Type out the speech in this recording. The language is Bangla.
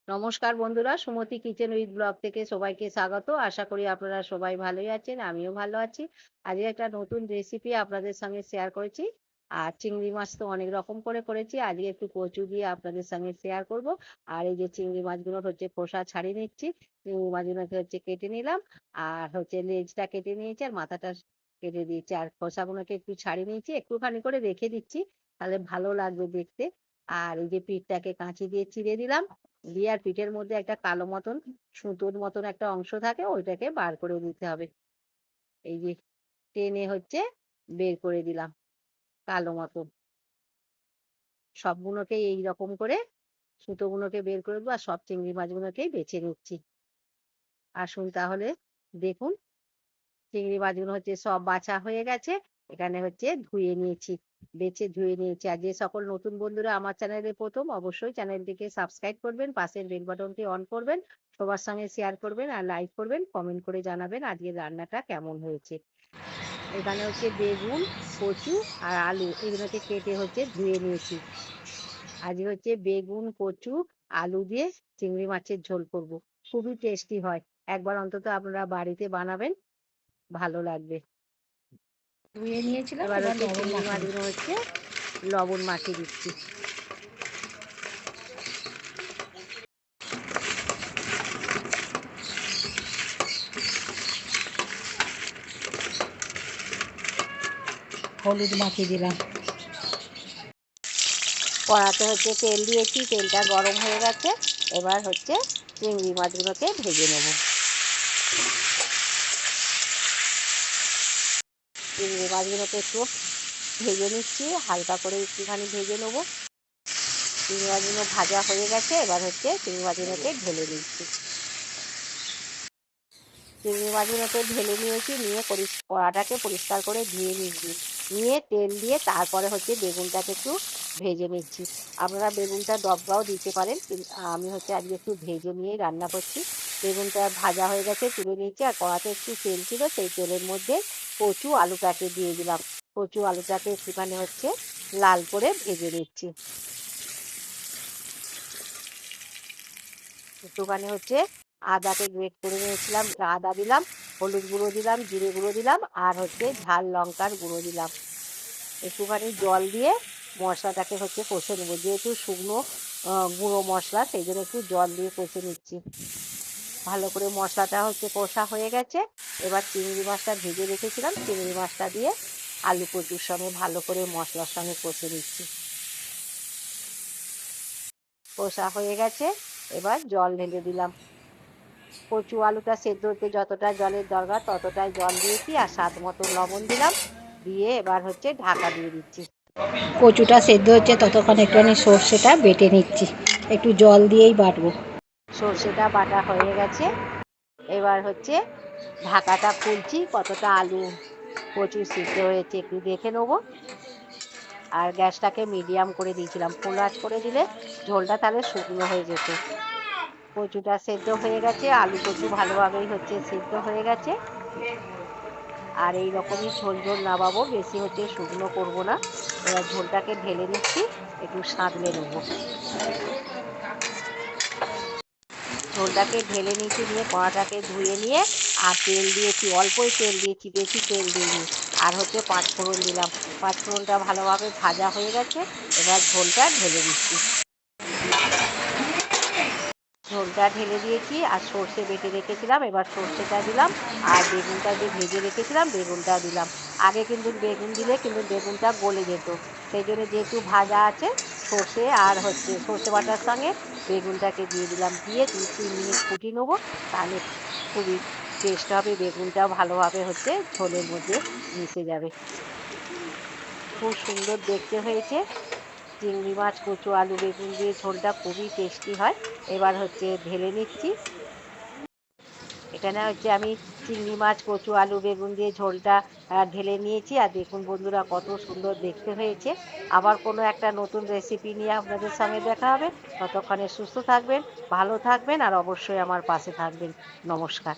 নমস্কার বন্ধুরা, সুমতি কিচেন উইথ ব্লগ থেকে সবাইকে স্বাগত। আশা করি আপনারা সবাই ভালোই আছেন, আমিও ভালো আছি। আজকে একটা নতুন রেসিপি আপনাদের সঙ্গে শেয়ার করেছি। আর চিংড়ি মাছ তো অনেক রকম করে করেছি, আজকে একটু কচু দিয়ে আপনাদের সঙ্গে শেয়ার করব। আর এই যে চিংড়ি মাছগুলোর হচ্ছে খোসা ছাড়িয়ে নিচ্ছি। চিংড়ি মাছগুলোকে হচ্ছে কেটে নিলাম, আর হচ্ছে লেজটা কেটে নিয়েছি আর মাথাটা কেটে দিয়েছি, আর খোসাগুলোকে একটু ছাড়িয়ে নিয়েছি, একটুখানি করে রেখে দিচ্ছি, তাহলে ভালো লাগবে দেখতে। আর এই যে পিঠটাকে কাঁচি দিয়ে চিড়ে দিলাম, দিয়ে আর পিঠের মধ্যে একটা কালো মতন সুতোর মতন একটা অংশ থাকে, ওইটাকে বার করে দিতে হবে। এই যে টেনে হচ্ছে বের করে দিলাম কালো মতন। সবগুলোকে এই রকম করে সুতোগুলোকে বের করে দেবো, আর সব চিংড়ি মাছগুলোকেই বেছে নিচ্ছি। আসুন তাহলে দেখুন, চিংড়ি মাছগুলো হচ্ছে সব বাছা হয়ে গেছে। এখানে হচ্ছে ধুয়ে নিয়েছি, বেছে ধুয়ে নিয়েছি। আর যে সকল নতুন বন্ধুরা আমার চ্যানেলে প্রথম, অবশ্যই চ্যানেলটিকে সাবস্ক্রাইব করবেন, পাশের বেল বাটনটি অন করবেন, সবার সঙ্গে শেয়ার করবেন আর লাইক করবেন, কমেন্ট করে জানাবেন আজকের রান্নাটা কেমন হয়েছে। এখানে হচ্ছে বেগুন, কচু আর আলু, এগুলোকে কেটে হচ্ছে ধুয়ে নিয়েছি। আজকে হচ্ছে বেগুন, কচু, আলু দিয়ে চিংড়ি মাছের ঝোল করব। খুবই টেস্টি হয়, একবার অন্তত আপনারা বাড়িতে বানাবেন, ভালো লাগবে। ধুয়ে নিয়েছিলাম, এবার এবার হচ্ছে লবণ চিংড়ি মাখিয়ে মাছগুলো দিচ্ছি। হচ্ছে লবণ মাখিয়ে দিচ্ছি। হলুদ মাখিয়ে দিলাম। কড়াতে হচ্ছে তেল দিয়েছি, তেলটা গরম হয়ে গেছে। এবার হচ্ছে চিংড়ি মাছগুলোকে ভেজে নেব। চিংড়ি মাছগুলোকে একটু ভেজে নিচ্ছি, হালকা করে একটুখানি ভেজে নেবো। চিংড়ি মাছগুলো ভাজা হয়ে গেছে, এবার হচ্ছে চিংড়ি মাছগুলোকে ঢেলে নিচ্ছি। চিংড়ি মাছগুলোকে ঢেলে নিয়েছি, নিয়ে কড়াটাকে পরিষ্কার করে ধুয়ে নিচ্ছি, নিয়ে তেল দিয়ে তারপরে হচ্ছে বেগুনটাকে একটু ভেজে নিচ্ছি। আপনারা বেগুনটা ডবগাও দিতে পারেন, কিন্তু আমি হচ্ছে আজকে একটু ভেজে নিয়েই রান্না করছি। বেগুনটা ভাজা হয়ে গেছে, তুলে নিচ্ছি। আর কড়াতে একটু তেল ছিল, সেই তেলের মধ্যে কচু আলুটাকে দিয়ে দিলাম। কচু আলুটাকে একটুখানি হচ্ছে লাল করে ভেজে নিচ্ছি। একটুখানি হচ্ছে আদাকে গ্রেট করে নিয়েছিলাম, আদা দিলাম, হলুদ গুঁড়ো দিলাম, জিরে গুঁড়ো দিলাম, আর হচ্ছে ঝাল লঙ্কার গুঁড়ো দিলাম। একটুখানি জল দিয়ে মশলাটাকে হচ্ছে কষে নেবো, যেহেতু শুকনো গুঁড়ো মশলা, সেই জন্য একটু জল দিয়ে কষে নিচ্ছি। ভালো করে মশলাটা হচ্ছে কষা হয়ে গেছে। এবার চিংড়ি মাছটা ভেজে রেখেছিলাম, চিংড়ি মাছটা দিয়ে আলু কচুর সঙ্গে ভালো করে মশলার সঙ্গে কষে নিচ্ছি। কষা হয়ে গেছে, এবার জল ঢেলে দিলাম। কচু আলুটা সেদ্ধ হতে যতটা জলের দরকার ততটাই জল দিয়েছি, আর স্বাদ মতো লবণ দিলাম, দিয়ে এবার হচ্ছে ঢাকা দিয়ে দিচ্ছি। কচুটা সেদ্ধ হচ্ছে ততক্ষণ একটুখানি সর্ষেটা বেটে নিচ্ছি, একটু জল দিয়েই বাটবো। সর্ষেটা বাটা হয়ে গেছে, এবার হচ্ছে ঢাকাটা খুলছি, কতটা আলু কচু সিদ্ধ হয়েছে একটু দেখে নেবো। আর গ্যাসটাকে মিডিয়াম করে দিয়েছিলাম, ফুল আঁচ করে দিলে ঝোলটা তাহলে শুকনো হয়ে যেত। কচুটা সেদ্ধ হয়ে গেছে, আলু কচু ভালোভাবেই হচ্ছে সেদ্ধ হয়ে গেছে। আর এই রকমই ঝোল ঝোল নামাবো, বেশি হচ্ছে শুকনো করব না। এবার ঝোলটাকে ঢেলে নিচ্ছি, একটু সাঁতলে নেব। ঝোলটাকে ঢেলে নিচ্ছি, নিয়ে কড়াটাকে ধুয়ে নিয়ে আর তেল দিয়েছি, অল্পই তেল দিয়েছি, বেশি তেল দিইনি। আর হচ্ছে পাঁচফোড়ন দিলাম, পাঁচফোড়নটা ভালোভাবে ভাজা হয়ে গেছে। এবার ঝোলটা ঢেলে দিচ্ছি। ঝোলটা ঢেলে দিয়েছি, আর সর্ষে বেটে রেখেছিলাম, এবার সর্ষেটা দিলাম। আর বেগুনটা যে ভেজে রেখেছিলাম বেগুনটা দিলাম। আগে কিন্তু বেগুন দিলে কিন্তু বেগুনটা গলে যেত, সেই জন্য যেহেতু ভাজা আছে, সর্ষে আর হচ্ছে সর্ষে বাটার সঙ্গে বেগুনটাকে দিয়ে দিলাম, দিয়ে 2-3 মিনিট ফুটিয়ে নেবো, তাহলে খুবই টেস্ট হবে, বেগুনটাও ভালোভাবে হচ্ছে ঝোলের মধ্যে মিশে যাবে। খুব সুন্দর দেখতে হয়েছে। চিংড়ি মাছ, কচু, আলু, বেগুন দিয়ে ঝোলটা খুবই টেস্টি হয়। এবার হচ্ছে ঢেলে নিচ্ছি। এখানে হচ্ছে আমি চিংড়ি মাছ, কচু, আলু, বেগুন দিয়ে ঝোলটা ঢেলে নিয়েছি। আর দেখুন বন্ধুরা, কত সুন্দর দেখতে হয়েছে। আবার কোনো একটা নতুন রেসিপি নিয়ে আপনাদের সঙ্গে দেখা হবে। ততক্ষণে সুস্থ থাকবেন, ভালো থাকবেন, আর অবশ্যই আমার পাশে থাকবেন। নমস্কার।